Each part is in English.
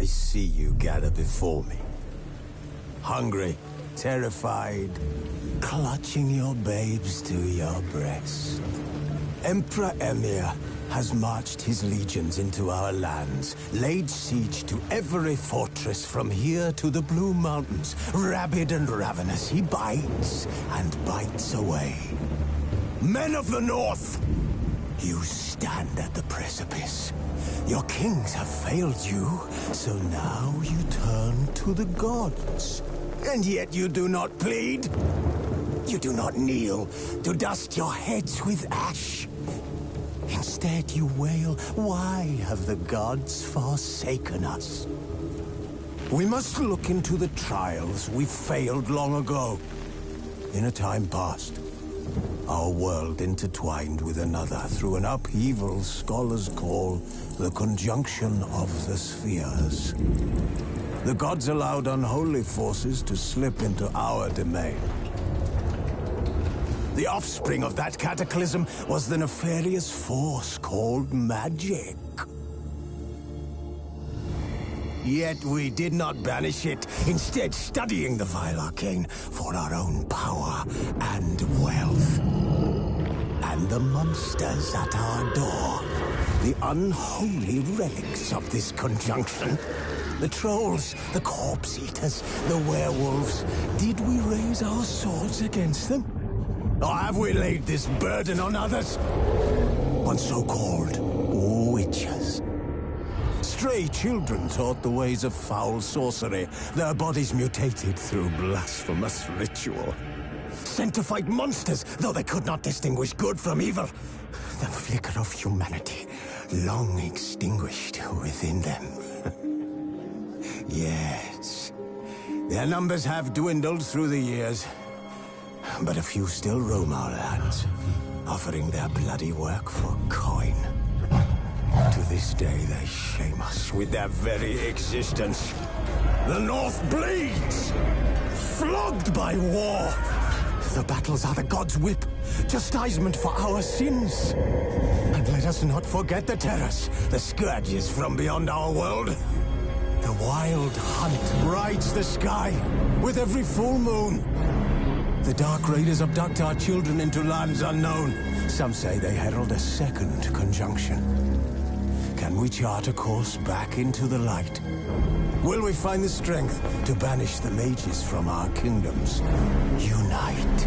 see you gather before me. Hungry, terrified, clutching your babes to your breast. Emperor Emir has marched his legions into our lands, laid siege to every fortress from here to the Blue Mountains. Rabid and ravenous, he bites and bites away. Men of the North, you stand at the precipice. Your kings have failed you, so now you turn to the gods. And yet you do not plead. You do not kneel to dust your heads with ash. Instead you wail, why have the gods forsaken us? We must look into the trials we failed long ago. In a time past, our world intertwined with another through an upheaval scholars call the conjunction of the spheres. The gods allowed unholy forces to slip into our domain. The offspring of that cataclysm was the nefarious force called magic. Yet we did not banish it, instead studying the vile arcane for our own power and wealth. And the monsters at our door, the unholy relics of this conjunction. The trolls, the corpse-eaters, the werewolves. Did we raise our swords against them? Or have we laid this burden on others? On so-called witches. Stray children taught the ways of foul sorcery, their bodies mutated through blasphemous ritual. Sent to fight monsters, though they could not distinguish good from evil. The flicker of humanity, long extinguished within them. Yes, their numbers have dwindled through the years. But a few still roam our lands, offering their bloody work for coin. To this day, they shame us with their very existence. The North bleeds, flogged by war. The battles are the gods' whip, chastisement for our sins. And let us not forget the terrors, the scourges from beyond our world. The wild hunt brights the sky with every full moon. The Dark Raiders abduct our children into lands unknown. Some say they herald a second conjunction. Can we chart a course back into the light? Will we find the strength to banish the mages from our kingdoms? Unite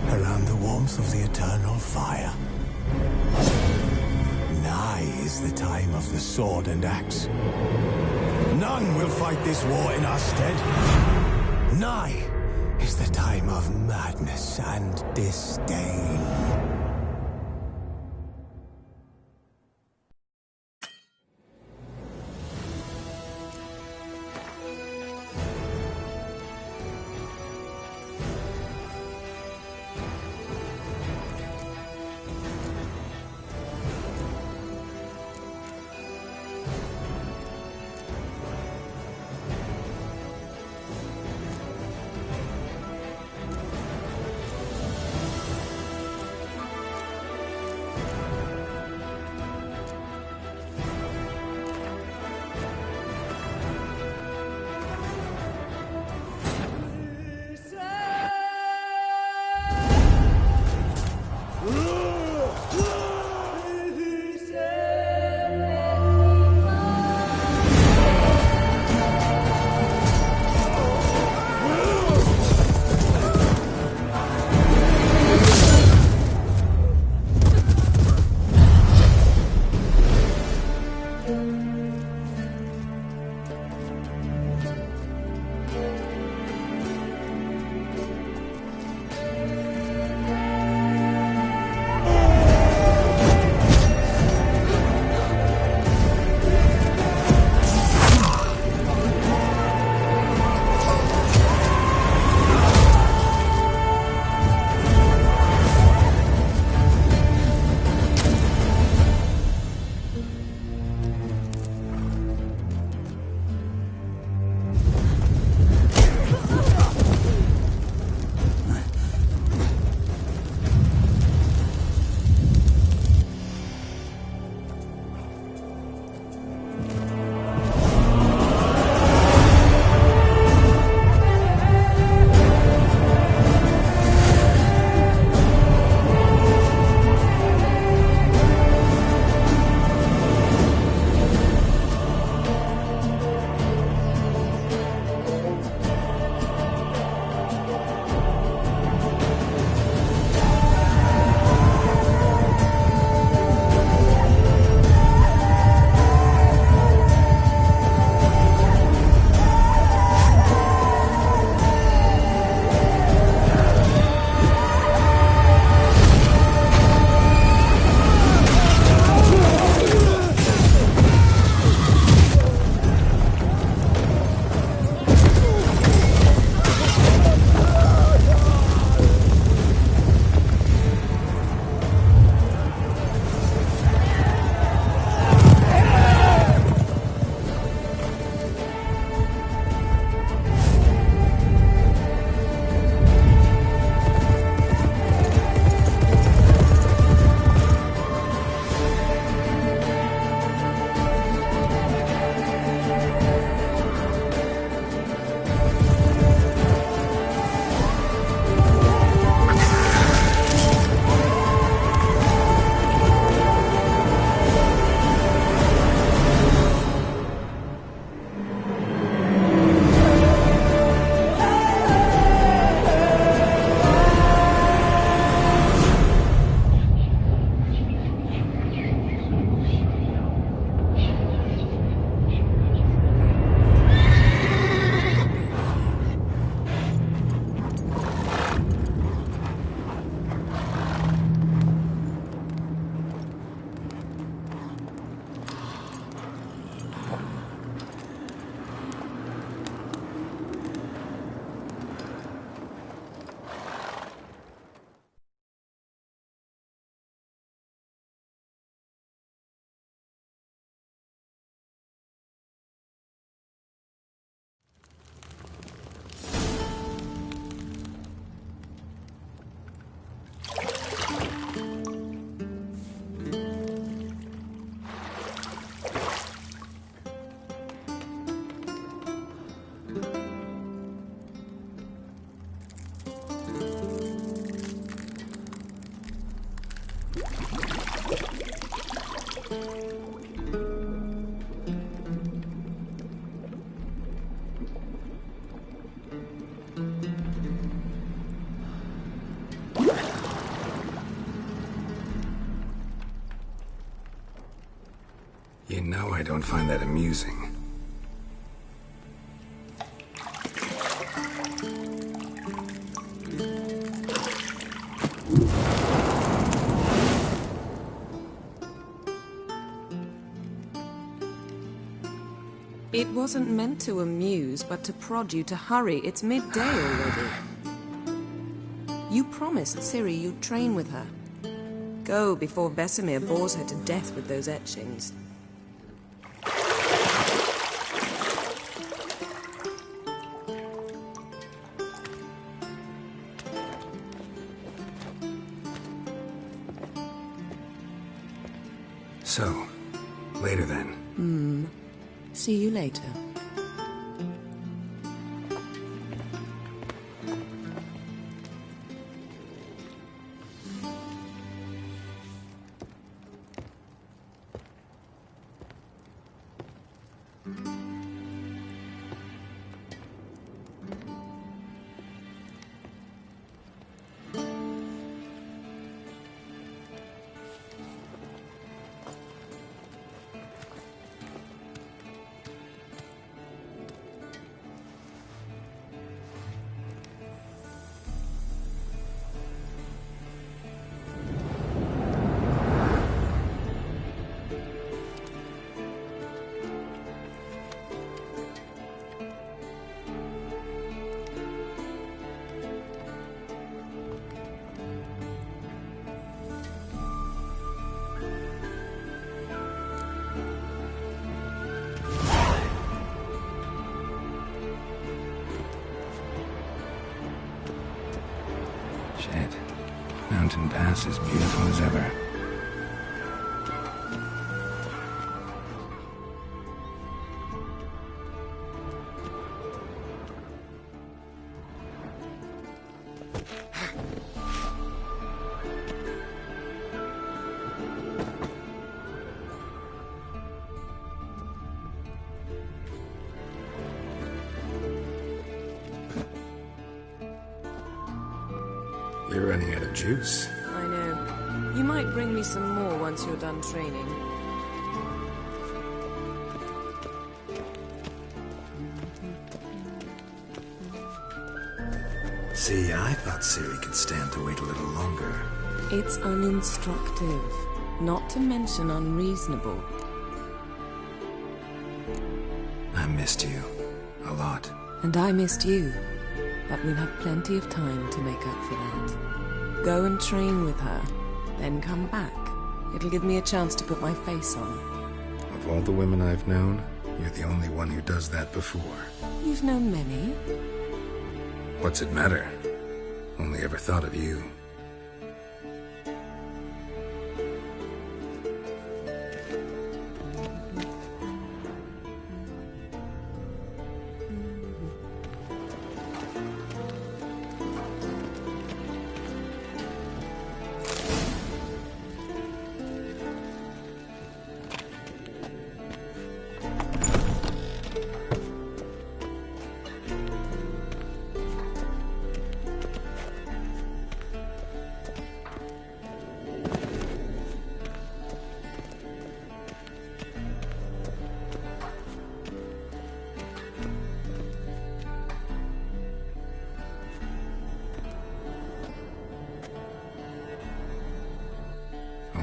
around the warmth of the eternal fire. Nigh is the time of the sword and axe. None will fight this war in our stead. Nigh is the time of madness and disdain. You know I don't find that amusing. It wasn't meant to amuse, but to prod you to hurry. It's midday already. You promised Ciri you'd train with her. Go before Vesemir bores her to death with those etchings. So, later then. See you later. Shit. Mountain Pass is beautiful as ever. You're running out of juice. I know. You might bring me some more once you're done training. See, I thought Ciri could stand to wait a little longer. It's uninstructive, not to mention unreasonable. I missed you. A lot. And I missed you. But we'll have plenty of time to make up for that. Go and train with her, then come back. It'll give me a chance to put my face on. Of all the women I've known, you're the only one who does that before. You've known many. What's it matter? Only ever thought of you.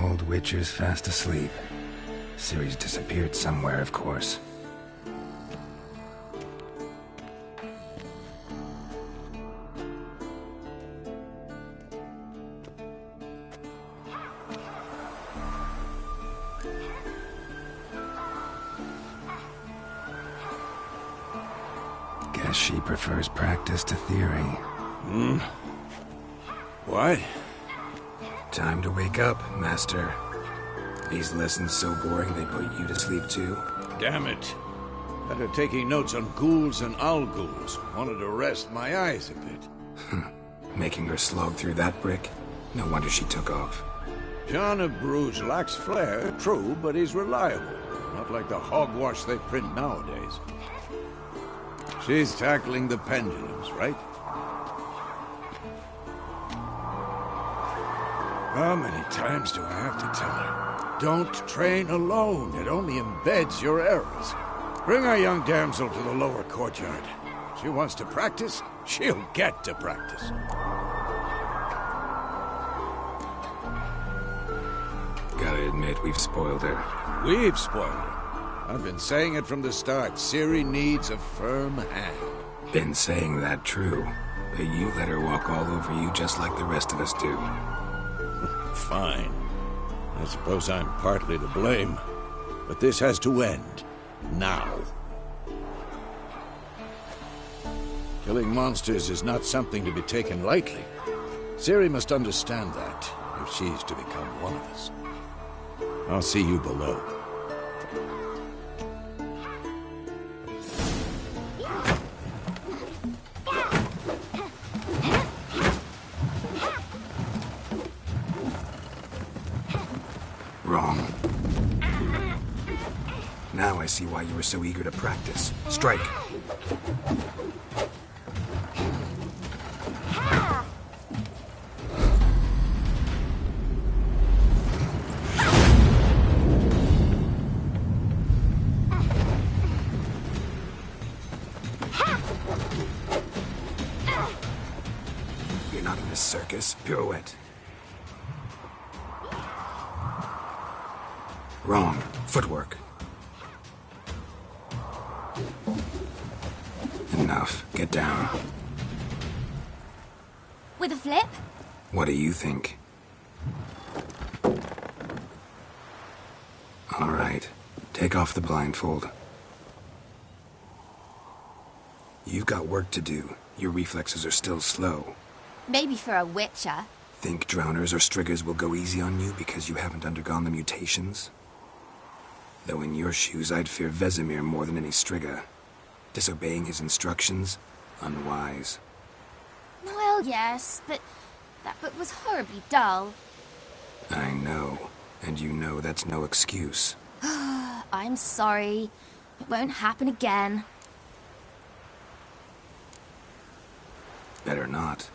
Old Witcher's fast asleep. Ciri's disappeared somewhere, of course. Guess she prefers practice to theory. What? Time to wake up, Master. These lessons so boring they put you to sleep too. Damn it. After taking notes on ghouls and owl ghouls, wanted to rest my eyes a bit. Making her slog through that brick? No wonder she took off. John of Bruges lacks flair, true, but he's reliable. Not like the hogwash they print nowadays. She's tackling the pendulums, right? How many times do I have to tell her? Don't train alone. It only embeds your errors. Bring our young damsel to the lower courtyard. She wants to practice, she'll get to practice. Gotta admit, we've spoiled her. We've spoiled her. I've been saying it from the start. Ciri needs a firm hand. Been saying that true, but you let her walk all over you just like the rest of us do. Fine. I suppose I'm partly to blame. But this has to end. Now. Killing monsters is not something to be taken lightly. Ciri must understand that, if she's to become one of us. I'll see you below. Wrong. Now I see why you were so eager to practice. Strike. You're not in this circus. Pirouette. Wrong. Footwork. Enough. Get down. With a flip? What do you think? All right. Take off the blindfold. You've got work to do. Your reflexes are still slow. Maybe for a witcher. Think drowners or striggers will go easy on you because you haven't undergone the mutations? Though in your shoes, I'd fear Vesemir more than any strigger. Disobeying his instructions? Unwise. Well, yes, but that book was horribly dull. I know. And you know that's no excuse. I'm sorry. It won't happen again. Better not.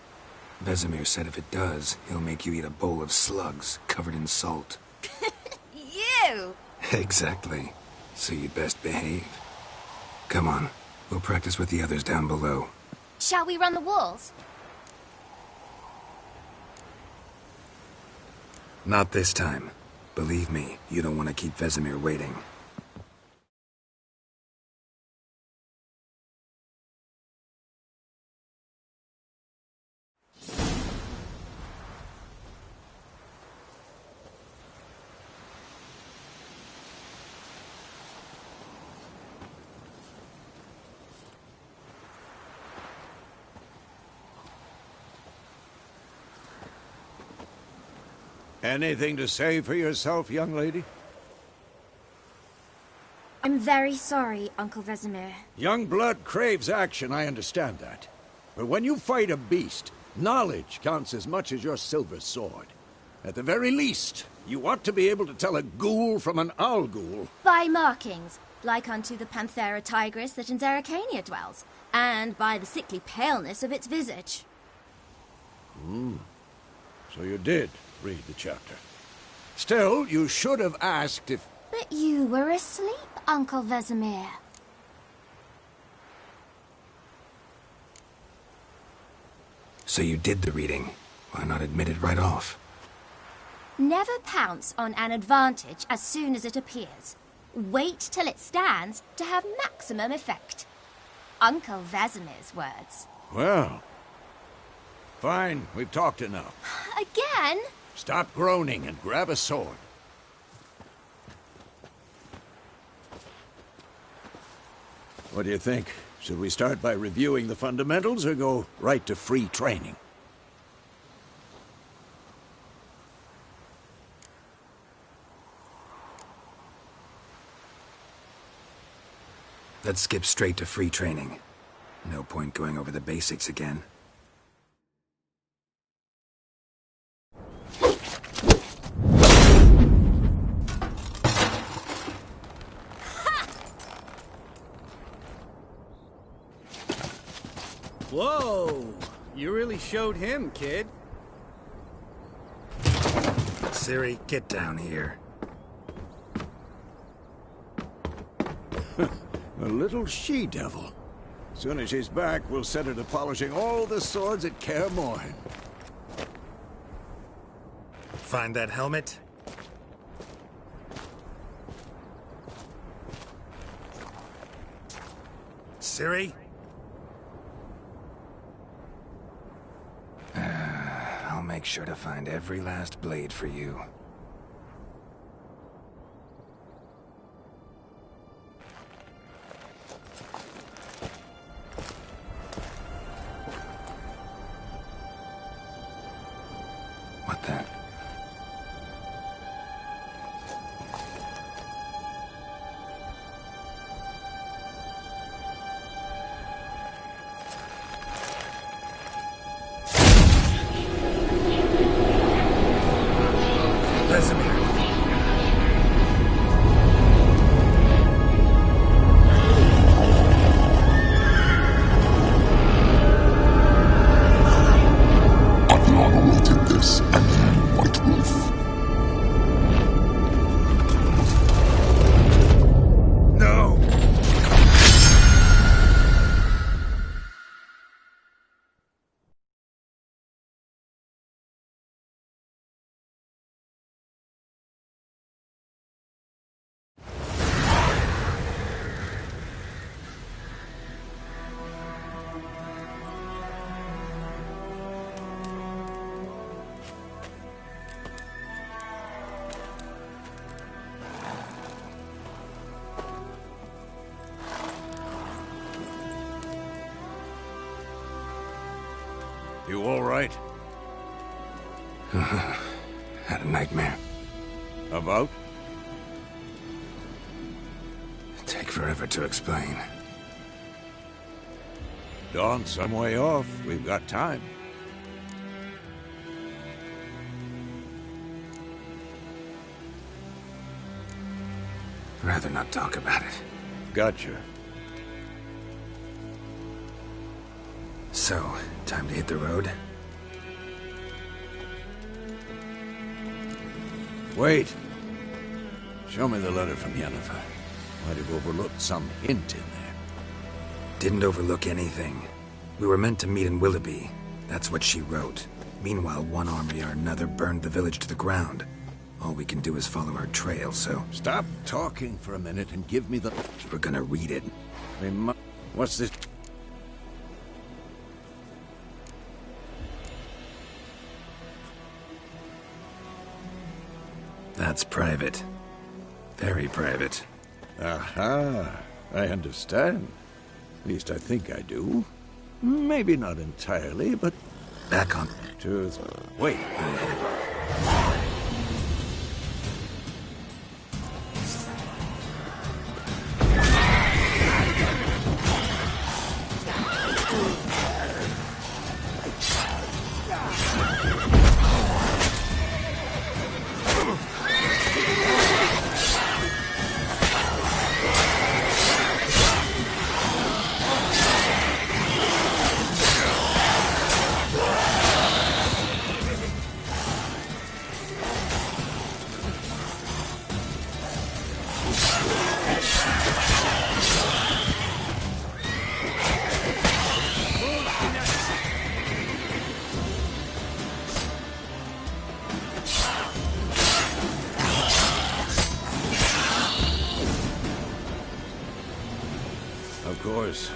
Vesemir said if it does, he'll make you eat a bowl of slugs covered in salt. You! Exactly. So you'd best behave. Come on. We'll practice with the others down below. Shall we run the walls? Not this time. Believe me, you don't want to keep Vesemir waiting. Anything to say for yourself, young lady? I'm very sorry, Uncle Vesemir. Young blood craves action, I understand that. But when you fight a beast, knowledge counts as much as your silver sword. At the very least, you ought to be able to tell a ghoul from an owl ghoul. By markings, like unto the Panthera tigris that in Zerrikania dwells, and by the sickly paleness of its visage. So you did read the chapter. Still, you should have asked if... But you were asleep, Uncle Vesemir. So you did the reading. Why not admit it right off? Never pounce on an advantage as soon as it appears. Wait till it stands to have maximum effect. Uncle Vesemir's words. Well... Fine, we've talked enough. Again? Stop groaning and grab a sword. What do you think? Should we start by reviewing the fundamentals or go right to free training? Let's skip straight to free training. No point going over the basics again. Whoa! You really showed him, kid. Ciri, get down here. A little she-devil. Soon as she's back, we'll set her to polishing all the swords at Kaer Morhen. Find that helmet? Ciri? I'll make sure to find every last blade for you. What the? You all right? Had a nightmare. About? Take forever to explain. Dawn's some way off. We've got time. Rather not talk about it. Gotcha. So, time to hit the road? Wait. Show me the letter from Yennefer. Might have overlooked some hint in there. Didn't overlook anything. We were meant to meet in Willoughby. That's what she wrote. Meanwhile, one army or another burned the village to the ground. All we can do is follow our trail, so... Stop talking for a minute and give me the... We're gonna read it. What's this? That's private. Very private. Aha. I understand. At least I think I do. Maybe not entirely, but... Back on... Truth. Wait. Of course,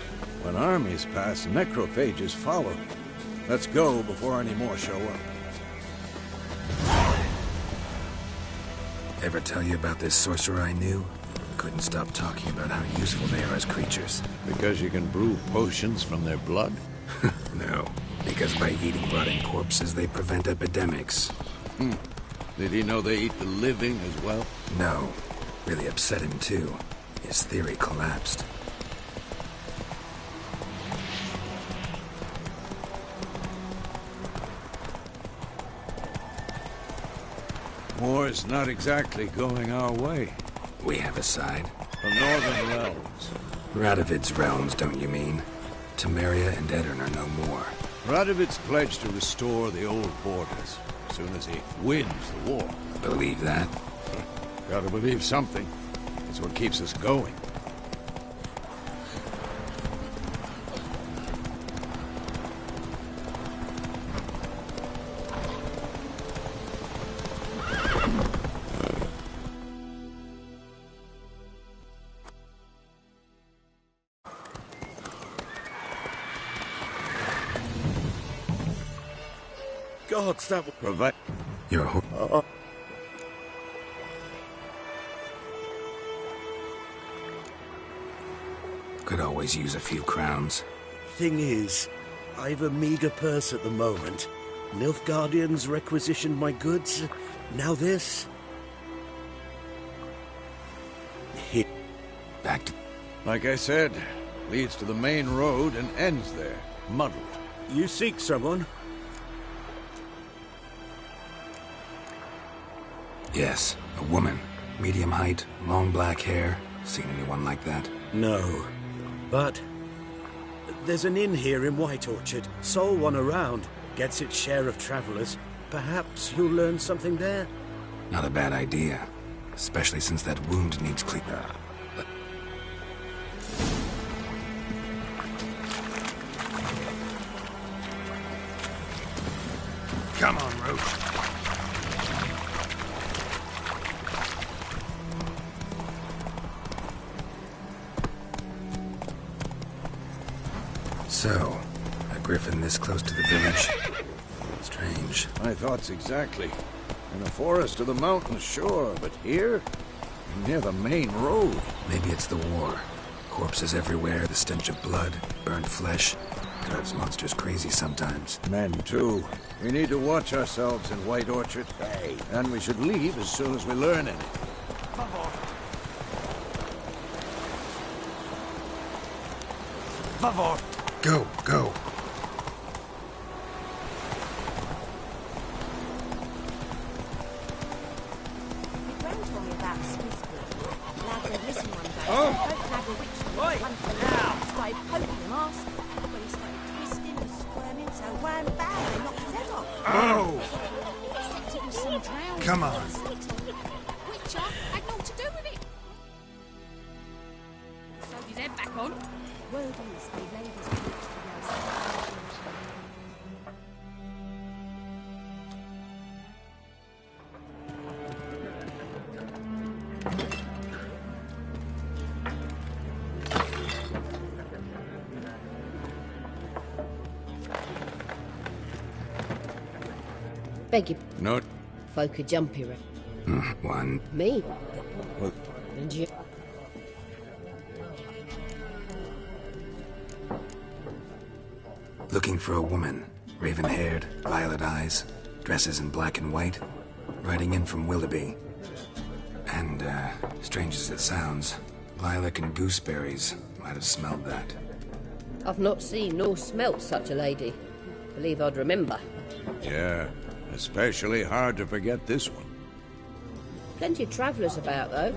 when armies pass, necrophages follow. Let's go before any more show up. Ever tell you about this sorcerer I knew? Couldn't stop talking about how useful they are as creatures. Because you can brew potions from their blood? No, because by eating rotting corpses, they prevent epidemics. Did he know they eat the living as well? No. Really upset him, too. His theory collapsed. War's not exactly going our way. We have a side. The northern realms. Radovid's realms, don't you mean? Temeria and Edirn are no more. Radovid's pledged to restore the old borders as soon as he wins the war. Believe that? Gotta believe something. It's what keeps us going. gods, that was... Provide... You're a Could always use a few crowns. Thing is, I've a meager purse at the moment. Nilfgaardians requisitioned my goods. Now this. Here. Back to... Like I said, leads to the main road and ends there, muddled. You seek someone? Yes, a woman. Medium height, long black hair. Seen anyone like that? No. But there's an inn here in White Orchard. Sole one around. Gets its share of travelers. Perhaps you'll learn something there? Not a bad idea. Especially since that wound needs cleaning. Come on, Roach. So, a griffin this close to the village? Strange. My thoughts exactly. In the forest or the mountains, sure, but here? Near the main road. Maybe it's the war. Corpses everywhere, the stench of blood, burnt flesh. Drives monsters crazy sometimes. Men, too. We need to watch ourselves in White Orchard. Hey. And we should leave as soon as we learn anything. Favor. Go, go. Come on. Which had naught to do with it. Sewed his head back on. Word is they laid his boots to Beg you. Note. Folk a jump here. One. Me? Well, And you? Looking for a woman. Raven-haired, violet eyes, dresses in black and white. Riding in from Willoughby. And, strange as it sounds, lilac and gooseberries might have smelled that. I've not seen nor smelt such a lady. Believe I'd remember. yeah. Especially hard to forget this one. Plenty of travellers about, though.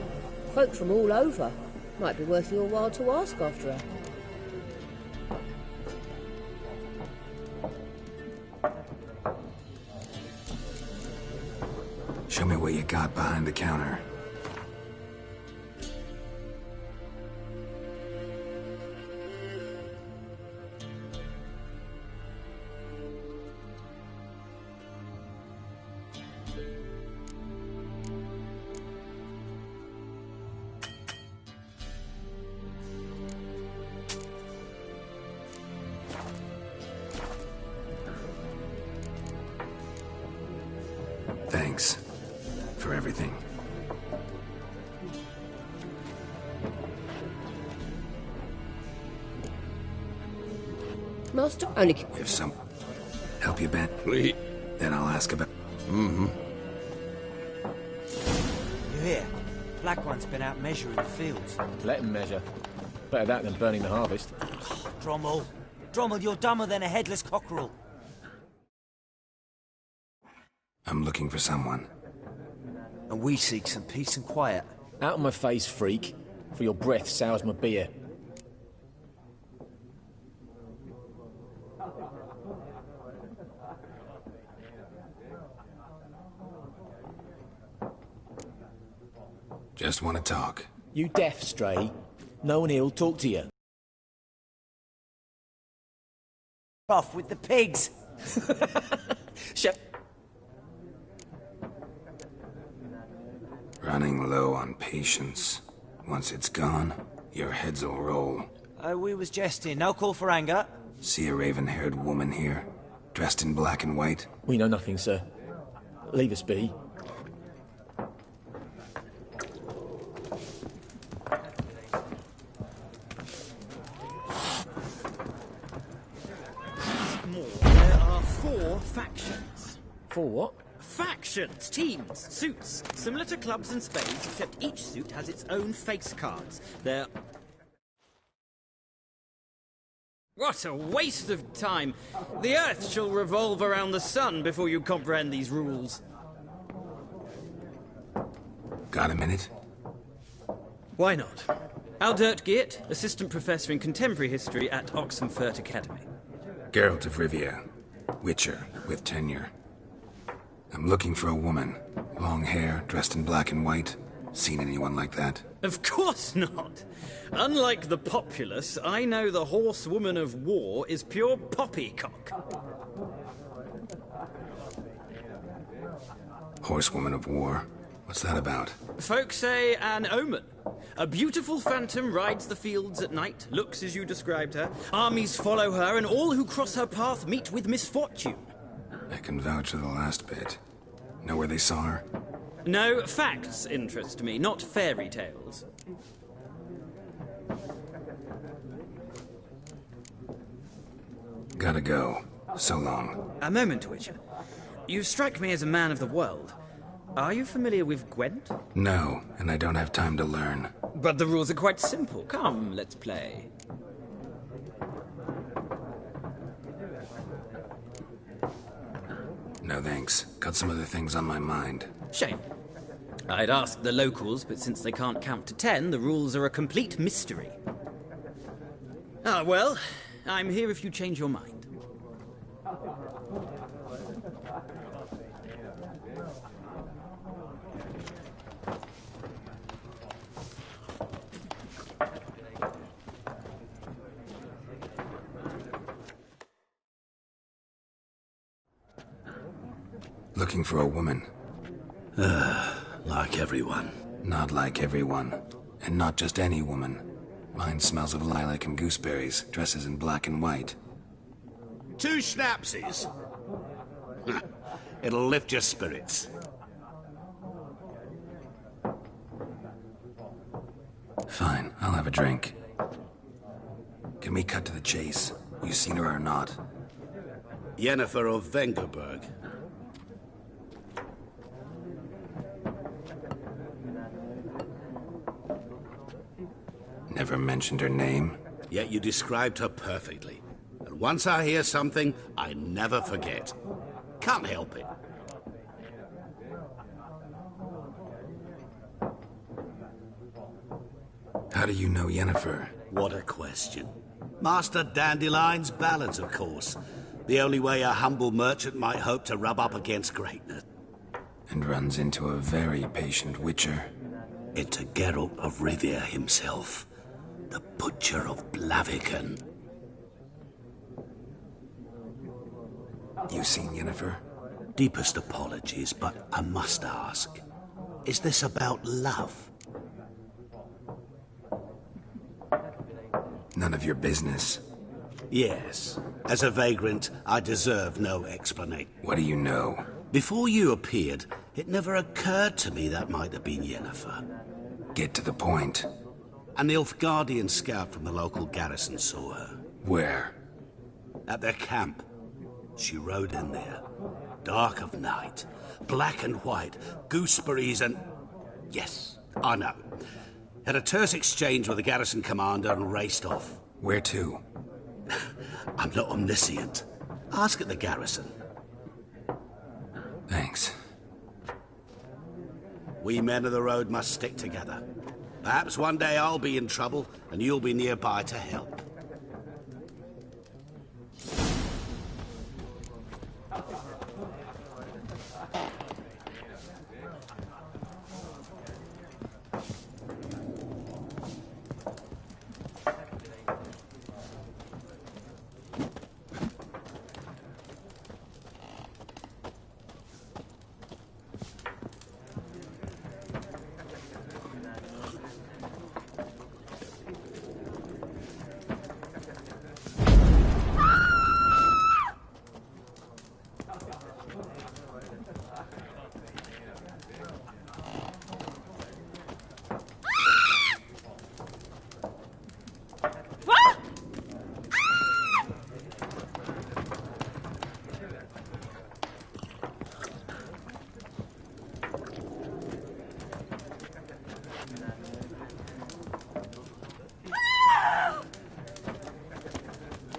Folk from all over. Might be worth your while to ask after her. Show me what you got behind the counter. Thanks for everything. Master, only... If some help you, Ben, Please. then I'll ask about... Mm-hmm. You hear? Black One's been out measuring the fields. Let him measure. Better that than burning the harvest. Drommel. Drommel, you're dumber than a headless cockerel. I'm looking for someone. And we seek some peace and quiet. Out of my face, freak. For your breath sours my beer. Just want to talk. You deaf, Stray? No one here'll talk to you. Off with the pigs! Shut... Running low on patience. Once it's gone, your heads will roll. We was jesting. No call for anger. See a raven-haired woman here? dressed in black and white? We know nothing, sir. Leave us be. There are 4 factions. 4 what? Factions, teams, suits. Similar to clubs and spades, except each suit has its own face cards. They're... What a waste of time! The Earth shall revolve around the sun before you comprehend these rules. Got a minute? Why not? Aldert Geert, Assistant Professor in Contemporary History at Oxenfurt Academy. Geralt of Rivia, Witcher, with tenure. I'm looking for a woman. Long hair, dressed in black and white. Seen anyone like that? Of course not! Unlike the populace, I know the horsewoman of war is pure poppycock. Horsewoman of war? What's that about? Folk say an omen. A beautiful phantom rides the fields at night, looks as you described her. Armies follow her, and all who cross her path meet with misfortune. I can vouch for the last bit. Know where they saw her? No, facts interest me, not fairy tales. Gotta go. So long. A moment, Witcher. You strike me as a man of the world. Are you familiar with Gwent? No, and I don't have time to learn. But the rules are quite simple. Come, let's play. No thanks. Got some other things on my mind. Shame. I'd ask the locals, but since they can't count to 10, the rules are a complete mystery. Ah, well, I'm here if you change your mind. Looking for a woman. Like everyone. Not like everyone. And not just any woman. Mine smells of lilac and gooseberries, dresses in black and white. 2 schnapsies. It'll lift your spirits. Fine, I'll have a drink. Can we cut to the chase? You seen her or not? Yennefer of Vengerberg. Never mentioned her name. Yet you described her perfectly. And once I hear something, I never forget. Can't help it. How do you know Yennefer? What a question. Master Dandelion's ballads, of course. The only way a humble merchant might hope to rub up against greatness. And runs into a very patient witcher. Into Geralt of Rivia himself. The Butcher of Blaviken. You seen Yennefer? Deepest apologies, but I must ask. Is this about love? None of your business. Yes. As a vagrant, I deserve no explanation. What do you know? Before you appeared, it never occurred to me that might have been Yennefer. Get to the point. An Nilfgaardian scout from the local garrison saw her. Where? At their camp. She rode in there. Dark of night. Black and white. Gooseberries and... Yes, I know. Had a terse exchange with the garrison commander and raced off. Where to? I'm not omniscient. Ask at the garrison. Thanks. We men of the road must stick together. Perhaps one day I'll be in trouble and you'll be nearby to help.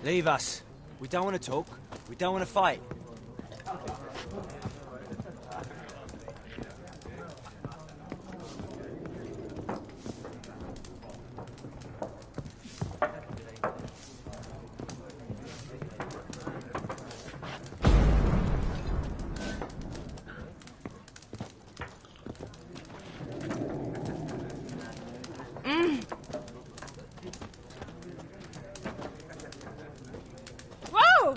Leave us. We don't want to talk. We don't want to fight. Whoa!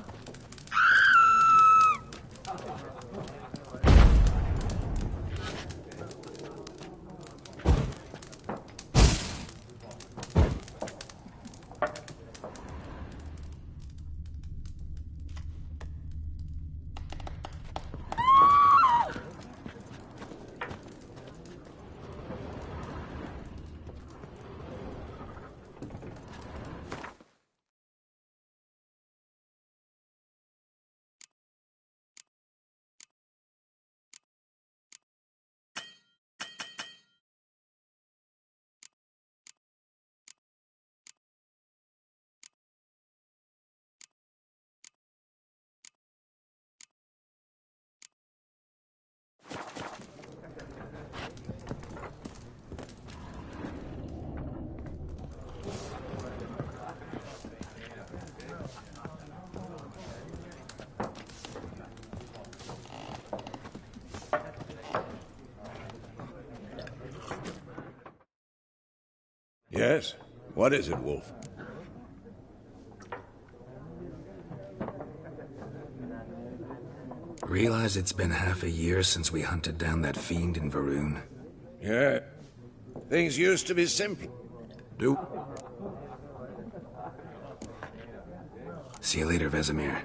Yes? What is it, Wolf? Realize it's been half a year since we hunted down that fiend in Varun? Yeah. Things used to be simple. Nope. See you later, Vesemir.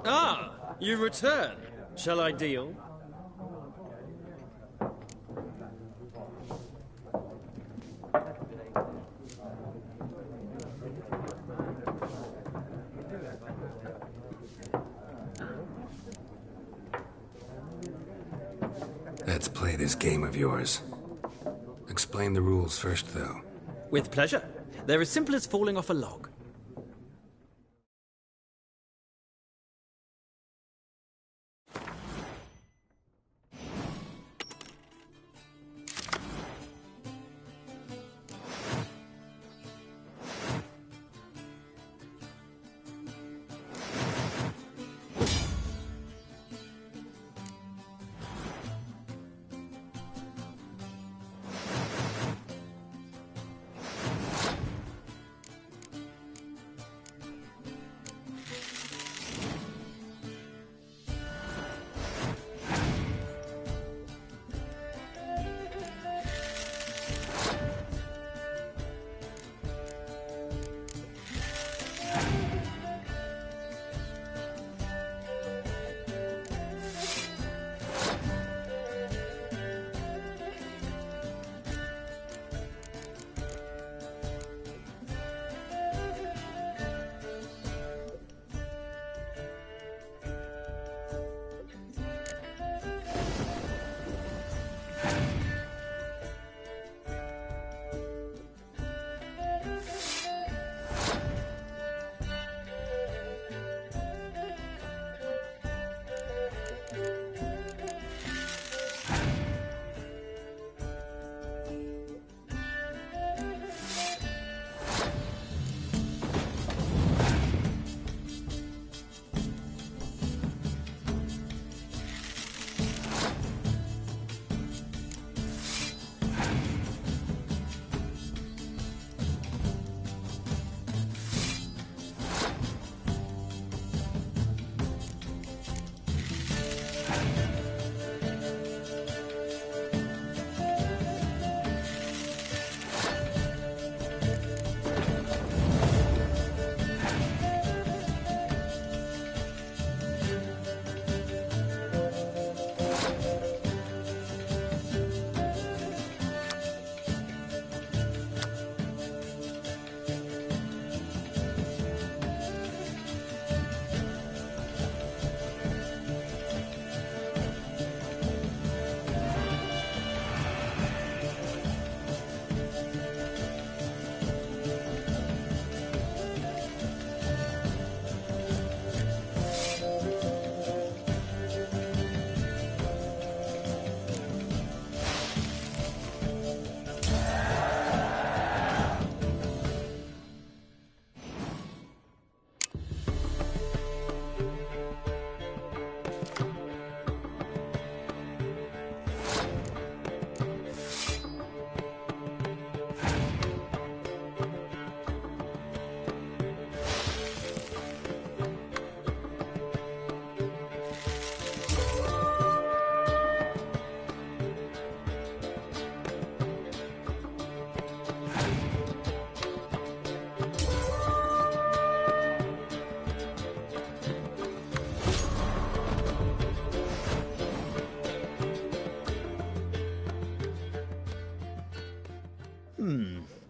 Ah, you return. Shall I deal? Let's play this game of yours. Explain the rules first, though. With pleasure. They're as simple as falling off a log.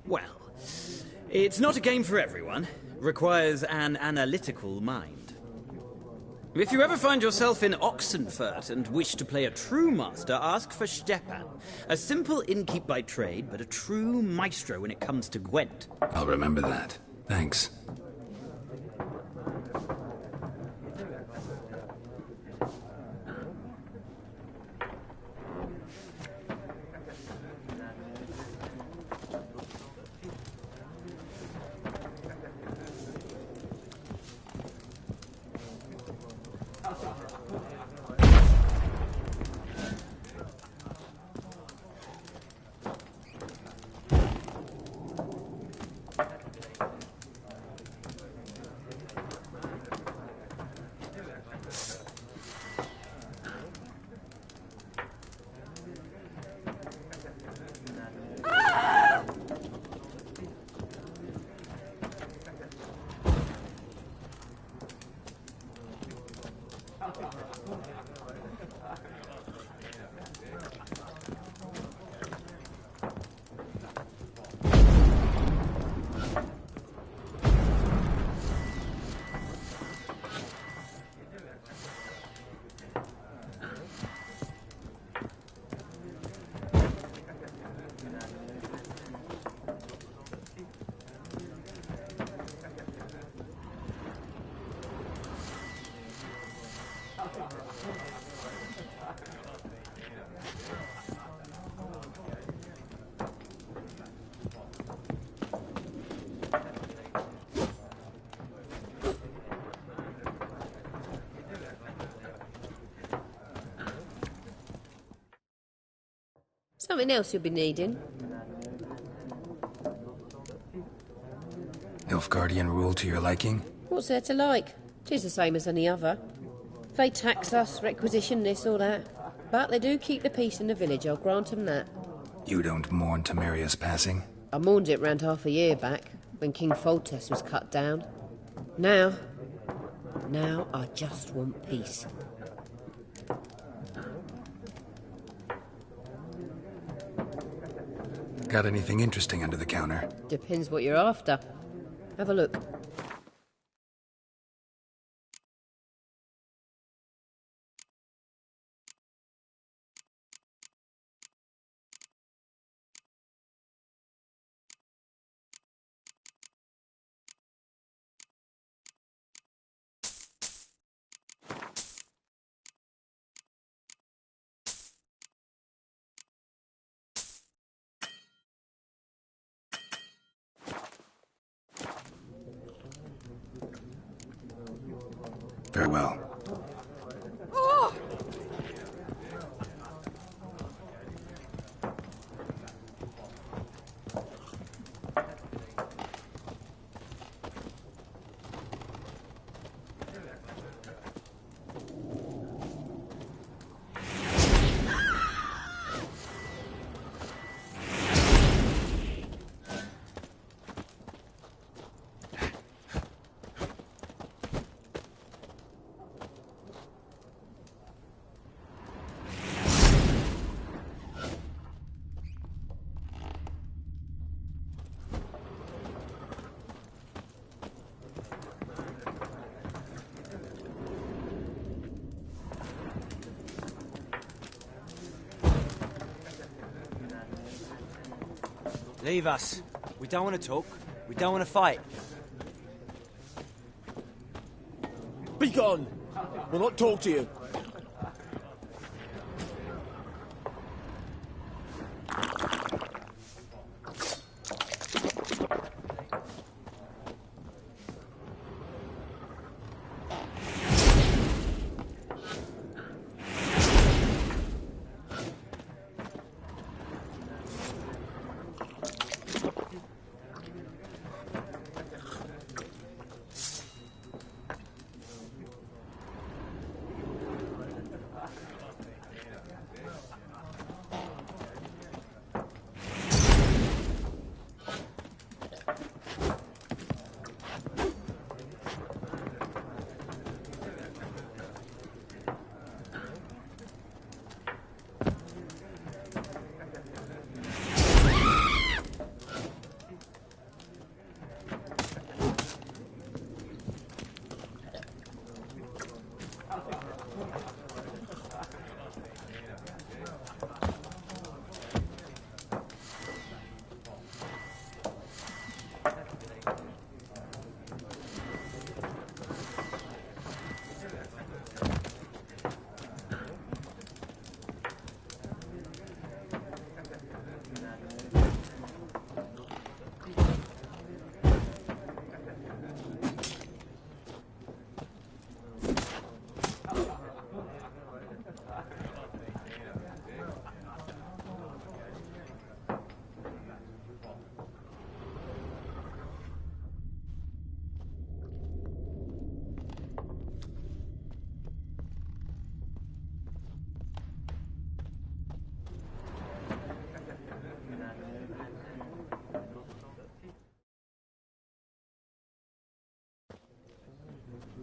Well, it's not a game for everyone. Requires an analytical mind. If you ever find yourself in Oxenfurt and wish to play a true master, ask for Stepan. A simple innkeep by trade, but a true maestro when it comes to Gwent. I'll remember that. Thanks. Something else you'll be needing. Nilfgaardian rule to your liking? What's there to like? 'Tis the same as any other. They tax us, requisition this or that. But they do keep the peace in the village, I'll grant 'em that. You don't mourn Temeria's passing? I mourned it round half a year back, when King Foltest was cut down. Now I just want peace. Got anything interesting under the counter? Depends what you're after. Have a look. Very well. Leave us. We don't want to talk. We don't want to fight. Be gone! We'll not talk to you.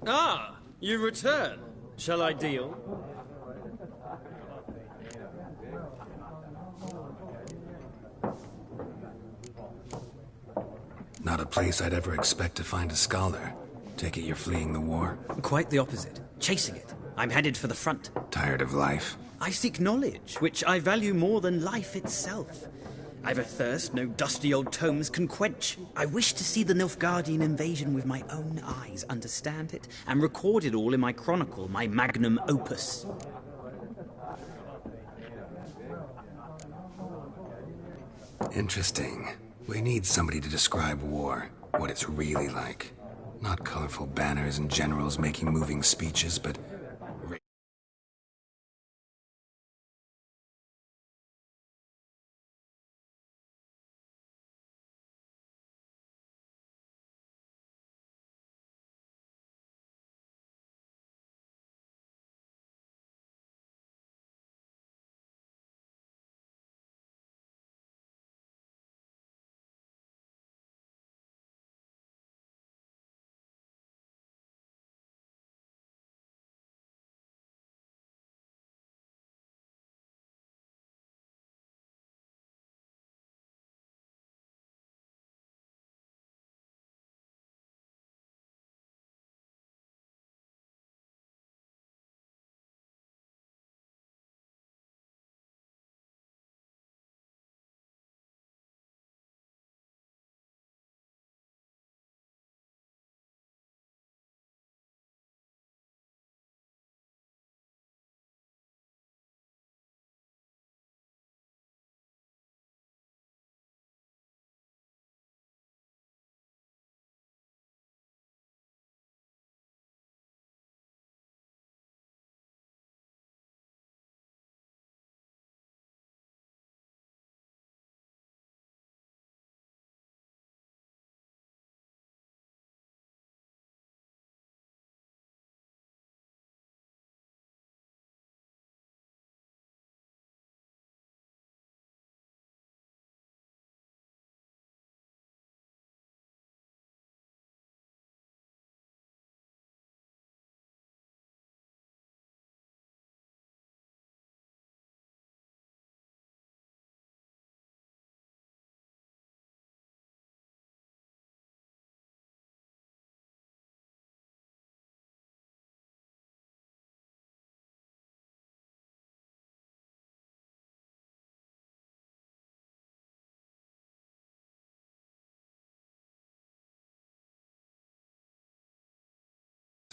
Ah, you return. Shall I deal? Not a place I'd ever expect to find a scholar. Take it you're fleeing the war? Quite the opposite. Chasing it. I'm headed for the front. Tired of life? I seek knowledge, which I value more than life itself. I've a thirst no dusty old tomes can quench. I wish to see the Nilfgaardian invasion with my own eyes, understand it, and record it all in my chronicle, my magnum opus. Interesting. We need somebody to describe war, what it's really like. Not colorful banners and generals making moving speeches, but...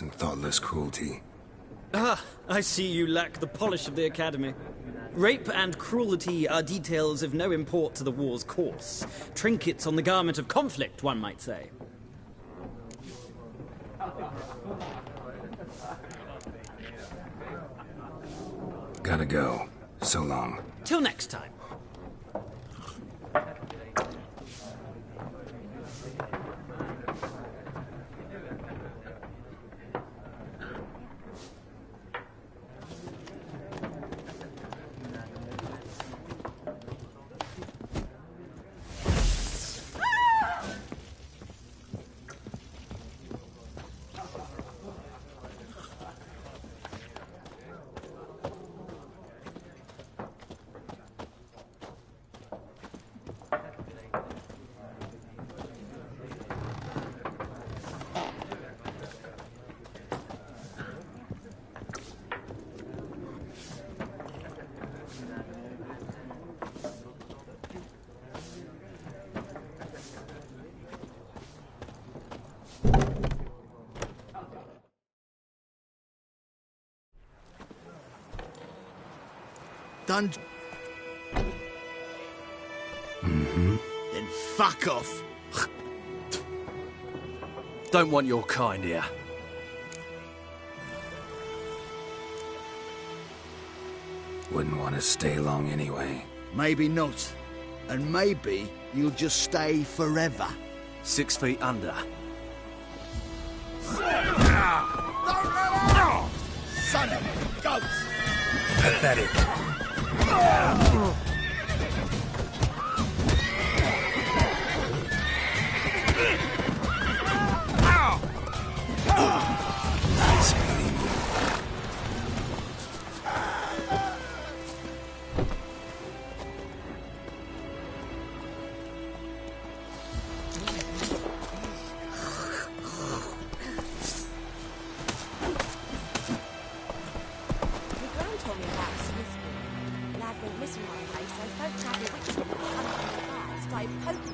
and thoughtless cruelty. Ah, I see you lack the polish of the Academy. Rape and cruelty are details of no import to the war's course. Trinkets on the garment of conflict, one might say. Gotta go. So long. Till next time. Done. Mm-hmm. Then fuck off. Don't want your kind here. Wouldn't want to stay long anyway. Maybe not. And maybe you'll just stay forever. 6 feet under. Son of a goat! Pathetic.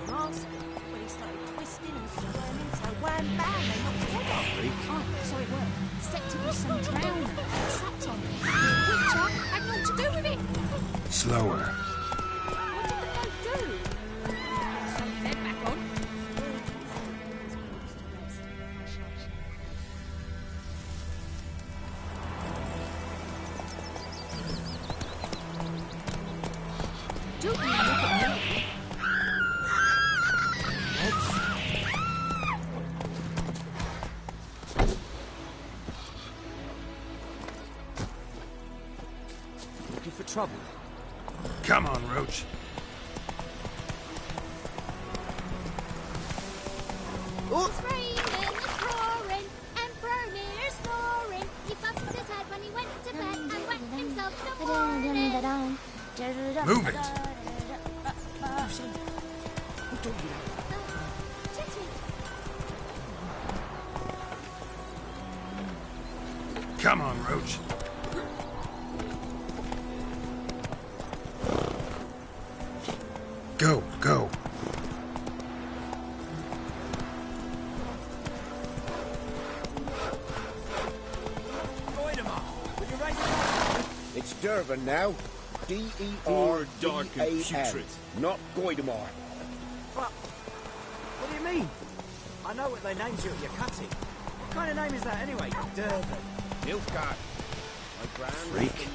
Mask. When he started twisting and squirming, so wham bam, they knocked his head off. Oh, so it worked. Except it was some drowner that sat on it. The Witcher had naught to do with it. Slower. What did the bloke do? Sew his head back on. Don't you look at me? Looking for trouble? Come on, Roach. It's raining, it's roaring, Emperor Near snoring. He bumped his head when he went to bed and wet himself in the morning. Move it. Come on, Roach. Go, go. It's Durban now. Or dark and D-E-R-V-A-N. putrid. Not Goidamar. What do you mean? I know what they named you at your cutting. What kind of name is that anyway? Durban. Nilfgaard. My grand Freak.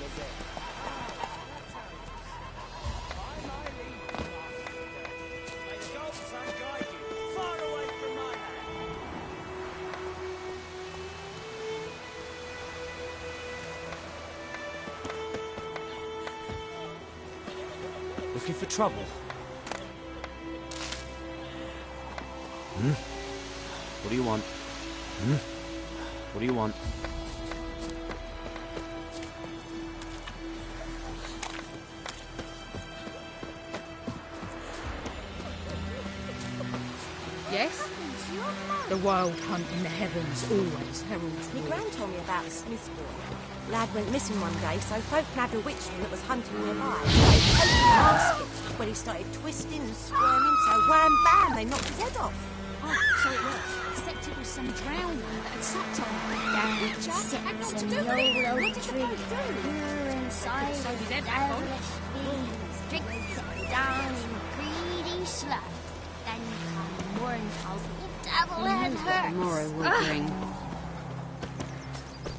Looking for trouble? What do you want? What do you want? Yes? The wild hunt in the heavens always heralds My war. gran told me about a Smith's boy. Lad went missing one day, so folk nabbed a witchman that was hunting nearby. They taken the basket when he started twisting and squirming, so wham bam, they knocked his head off. Oh, so it worked. Except it was some drowner that had sucked on it. That Witcher had not to do with it. What did the bloke do? Inside So did everyone. strict down in greedy slugs. Then come Mornhouse, the devil and her. Tomorrow will bring.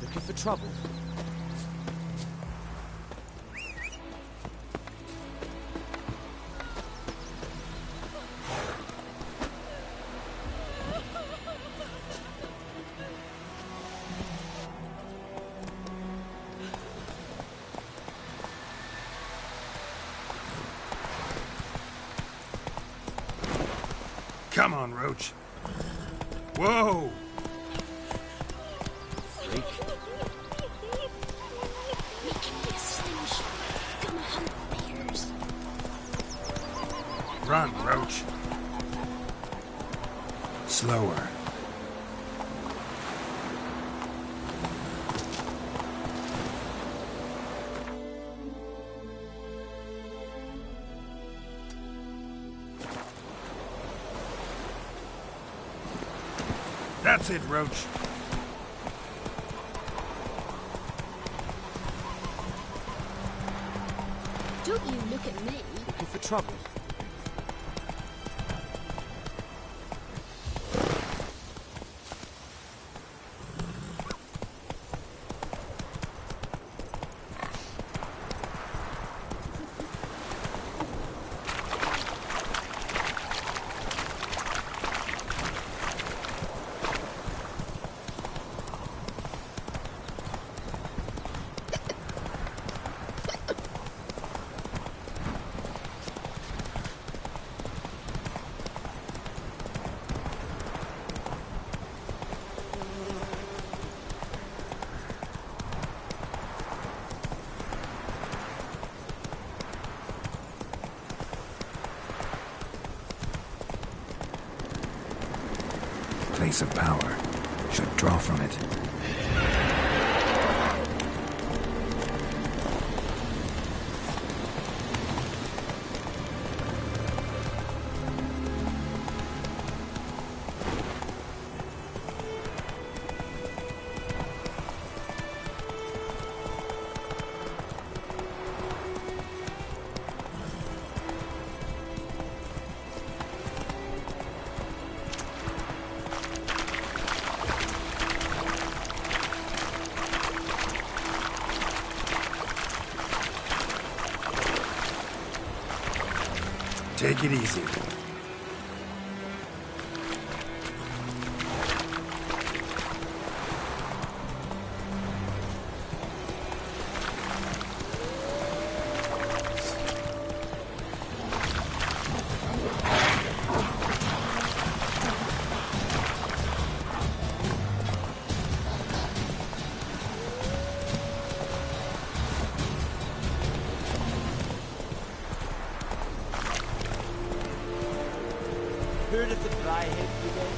Looking for trouble? Come on, Roach. Whoa! Freak. Making me a sling. Gonna hunt bears. Run, Roach. Slower. That's it, Roach. Don't you look at me. Looking for trouble? Place of power. Should draw from it. Take it easy. Heard of the Dryhead Brigade?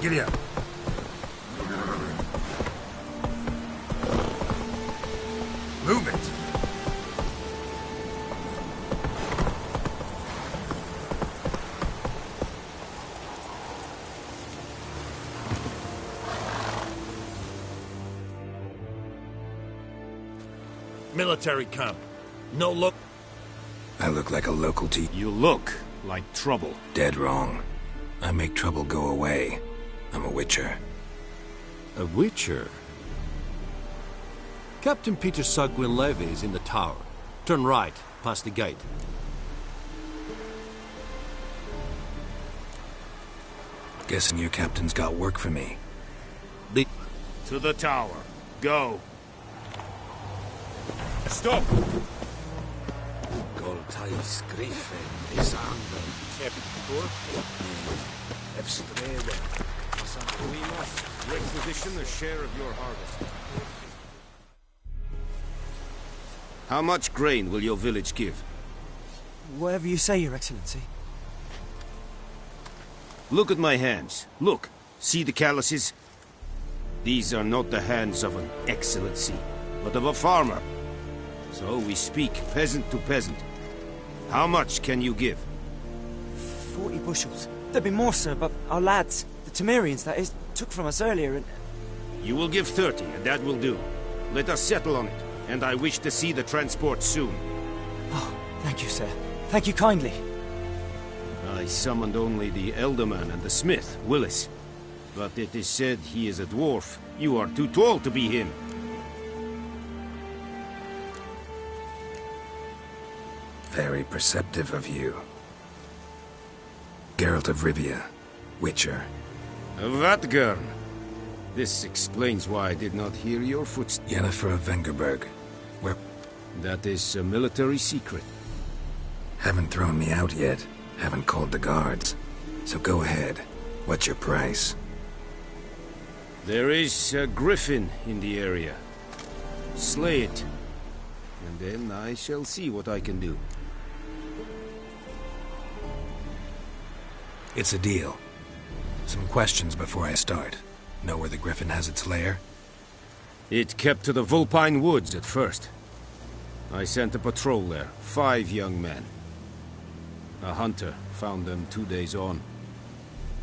Giddy up. Move it. Military camp. No look. I look like a local to you. You look like trouble. Dead wrong. I make trouble go away. I'm a witcher. A witcher? Captain Peter Sugwin Levy is in the tower. Turn right, past the gate. Guessing your captain's got work for me. To the tower. Go. Stop! Goltais griffin is under Keptur. Evstrede. We must requisition a share of your harvest. How much grain will your village give? Whatever you say, Your Excellency. Look at my hands. Look. See the calluses? These are not the hands of an excellency, but of a farmer. So we speak peasant to peasant. How much can you give? 40 bushels. There'd be more, sir, but our lads, the Temerians, that is, took from us earlier and... You will give 30, and that will do. Let us settle on it, and I wish to see the transport soon. Oh, thank you, sir. Thank you kindly. I summoned only the Elderman and the smith, Willis. But it is said he is a dwarf. You are too tall to be him. Very perceptive of you. Geralt of Rivia, Witcher. Vatgern. This explains why I did not hear your footsteps. Yennefer of Vengerberg. Where? That is a military secret. Haven't thrown me out yet. Haven't called the guards. So go ahead. What's your price? There is a griffin in the area. Slay it. And then I shall see what I can do. It's a deal. Some questions before I start. Know where the griffin has its lair? It kept to the Vulpine Woods at first. I sent a patrol there, 5 young men. A hunter found them 2 days on.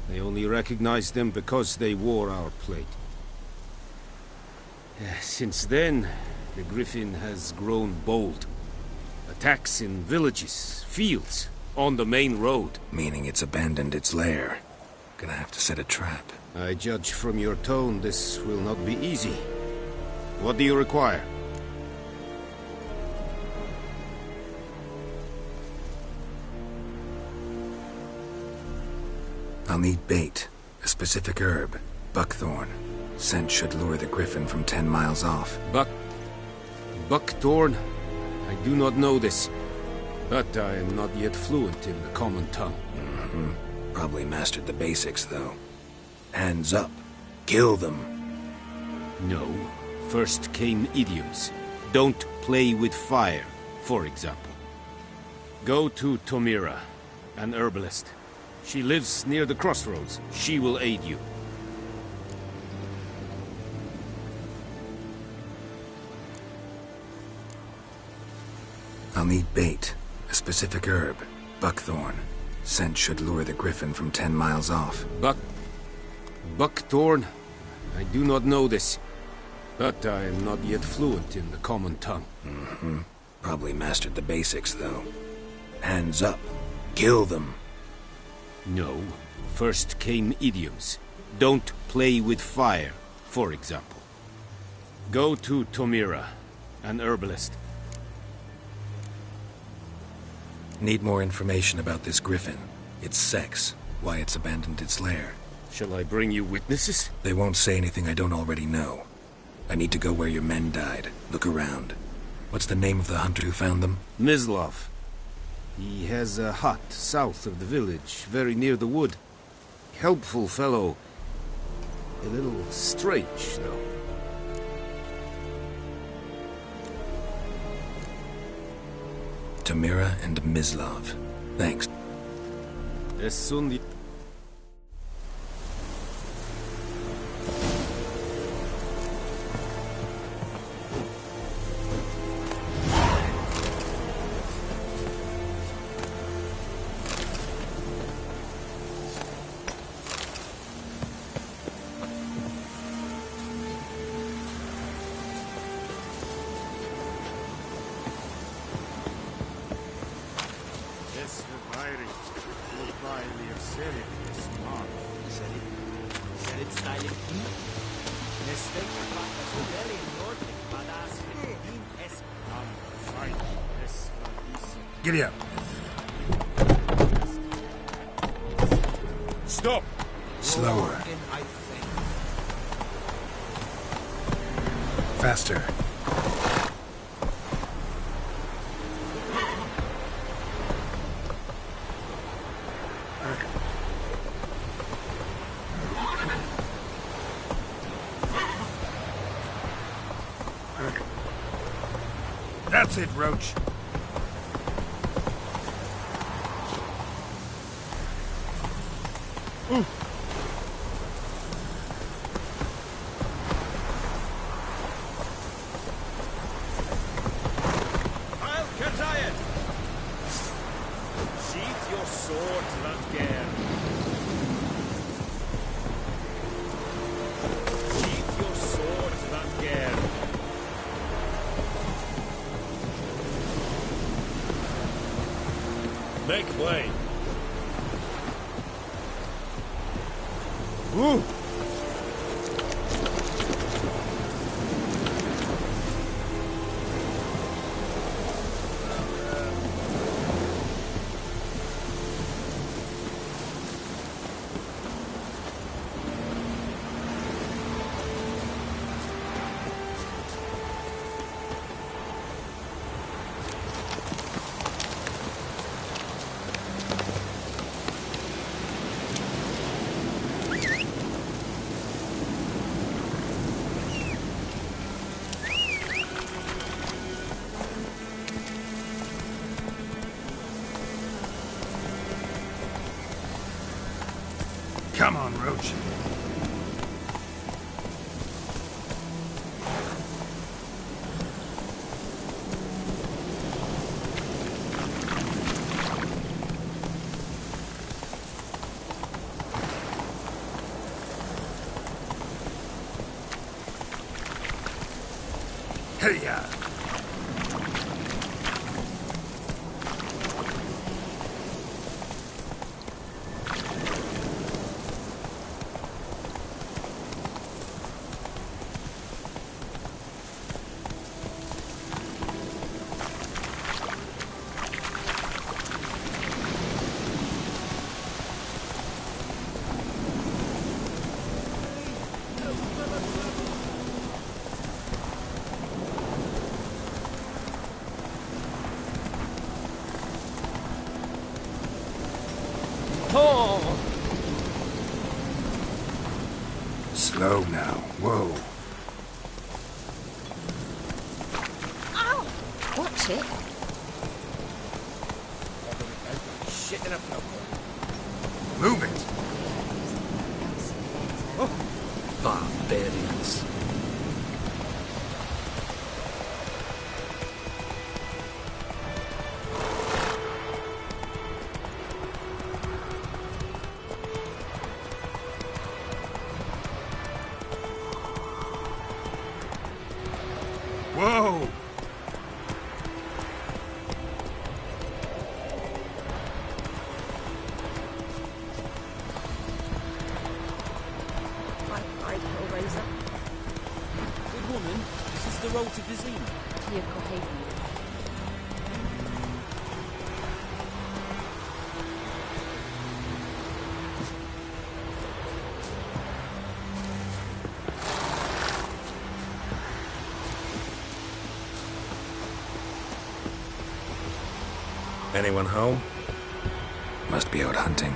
They only recognized them because they wore our plate. Since then, the griffin has grown bold. Attacks in villages, fields, on the main road. Meaning it's abandoned its lair. Gonna have to set a trap. I judge from your tone this will not be easy. What do you require? I'll need bait, a specific herb, buckthorn. Scent should lure the griffin from 10 miles off. Buckthorn? I do not know this, but I am not yet fluent in the common tongue. Probably mastered the basics, though. Hands up. Kill them. No. First came idioms. Don't play with fire, for example. Go to Tomira, an herbalist. She lives near the crossroads. She will aid you. I'll need bait, a specific herb, buckthorn. Scent should lure the griffin from 10 miles off. Buckthorn? I do not know this, but I am not yet fluent in the common tongue. Probably mastered the basics, though. Hands up. Kill them. No. First came idioms. Don't play with fire, for example. Go to Tomira, an herbalist. Need more information about this griffin. Its sex, why it's abandoned its lair. Shall I bring you witnesses? They won't say anything I don't already know. I need to go where your men died. Look around. What's the name of the hunter who found them? Mislov. He has a hut south of the village, very near the wood. Helpful fellow. A little strange, though. Tomira and Mislov. Thanks. As soon Giddy up. Stop! Slower. Faster. That's it, Roach. Make way. Woo! Come on, Roach. Hey-ya! Slow now. Whoa. Ow! Watch it. Shit in a poker. Move it. Barbarians. Whoa! roll to Vizina? Tia Cohaven. Anyone home? Must be out hunting.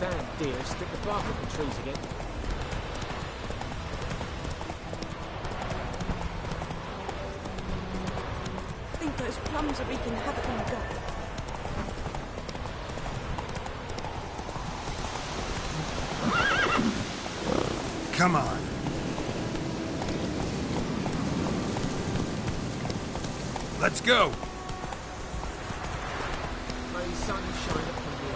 Damn deer, stick the bark up the trees again. I think those plums are wreaking havoc on the gut. Come on. Let's go. May the sun shine upon you.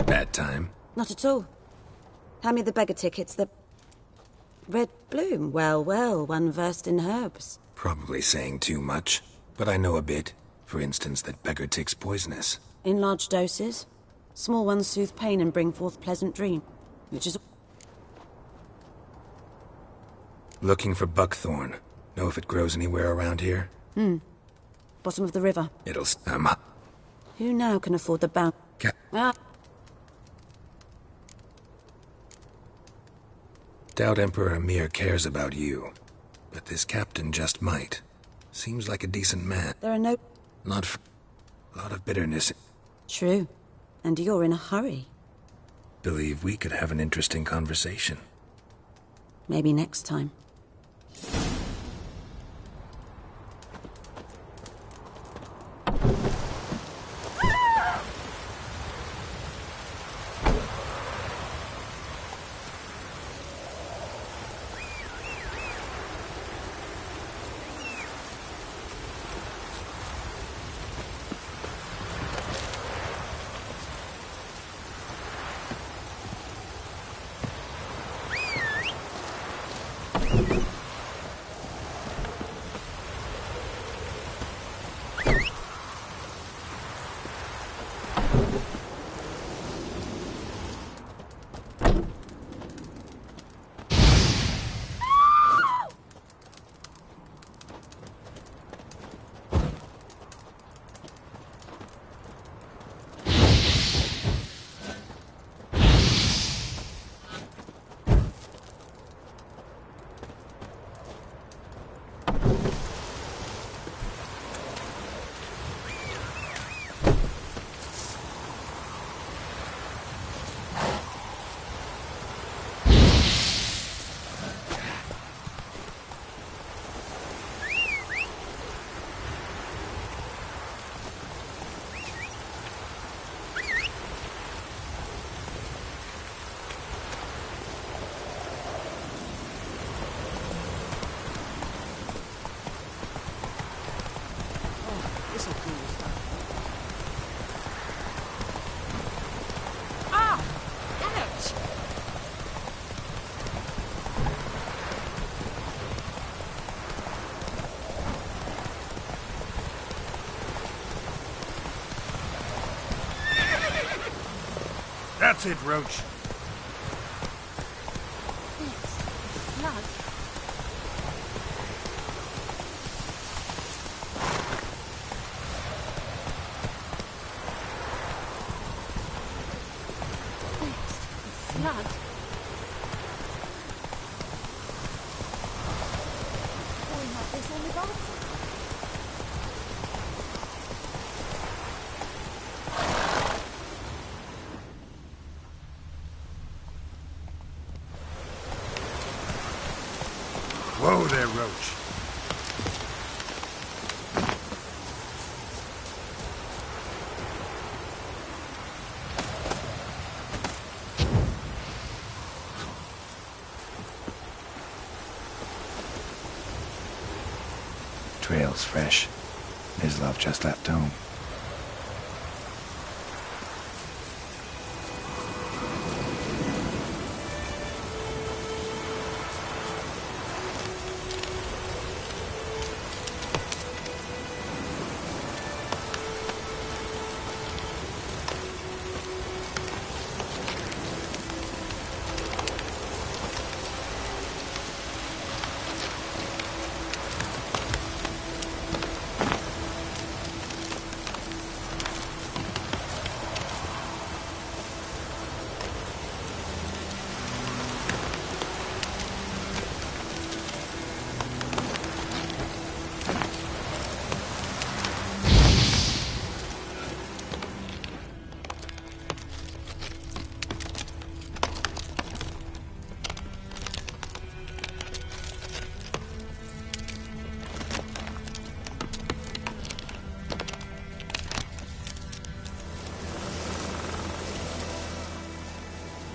Bad time. Not at all. Hand me the beggar tickets, the... Red bloom. Well, well, one versed in herbs. Probably saying too much, but I know a bit. For instance, that beggar tick's poisonous. In large doses. Small ones soothe pain and bring forth pleasant dream, which is... Looking for buckthorn. Know if it grows anywhere around here? Bottom of the river. It'll... Who now can afford the bounty? Doubt Emperor Emir cares about you, but this captain just might. Seems like a decent man. There are no... A lot of bitterness. True. And you're in a hurry. Believe we could have an interesting conversation. Maybe next time. That's it, Roach. can't. Why not this on the boat? Whoa there, Roach. Trail's fresh. Mislov just left home.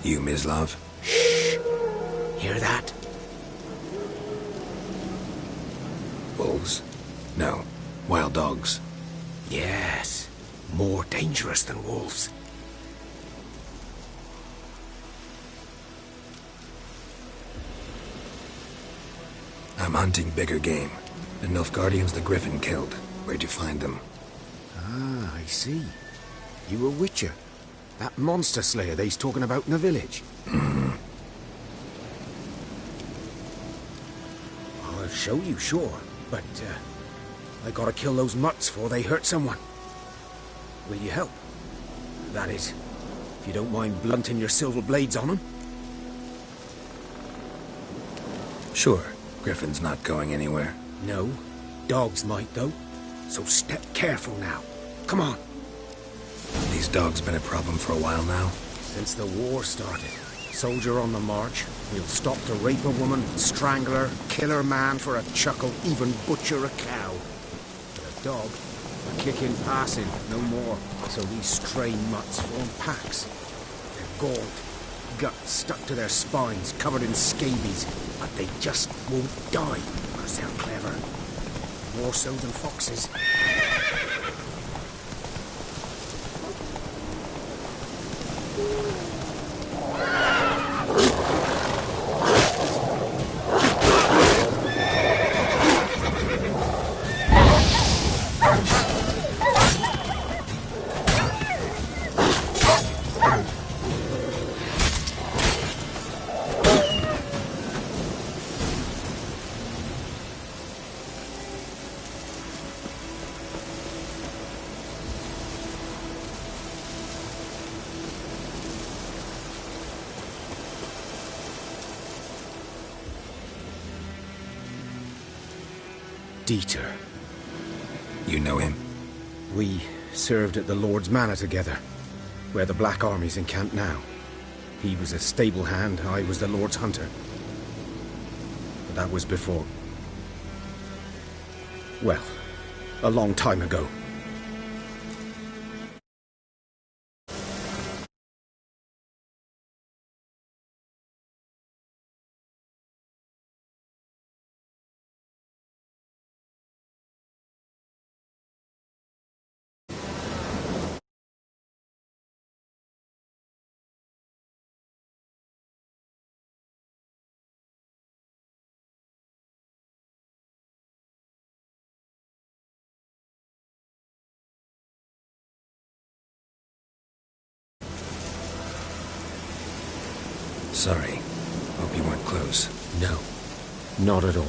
You, Mislov? Shh! Hear that? Wolves? No. Wild dogs. Yes. More dangerous than wolves. I'm hunting bigger game. The Nilfgaardians the Griffin killed. Where'd you find them? Ah, I see. You a witcher. That monster slayer they's talking about in the village. I'll show you, sure. But, I gotta kill those mutts before they hurt someone. Will you help? That is, if you don't mind blunting your silver blades on them. Sure. Griffin's not going anywhere. No. Dogs might, though. So step careful now. Come on. These dogs been a problem for a while now? Since the war started. Soldier on the march. We'll stop to rape a woman, strangle her, kill her man for a chuckle, even butcher a cow. But a dog, a kick in passing, no more. So these stray mutts form packs. They're gaunt, guts stuck to their spines, covered in scabies, but they just won't die, because they're clever. More so than foxes. Dieter. You know him? We served at the Lord's Manor together, where the Black Army's encamped now. He was a stable hand, I was the Lord's hunter. But that was before... well, a long time ago. Sorry. Hope you weren't close. No, not at all.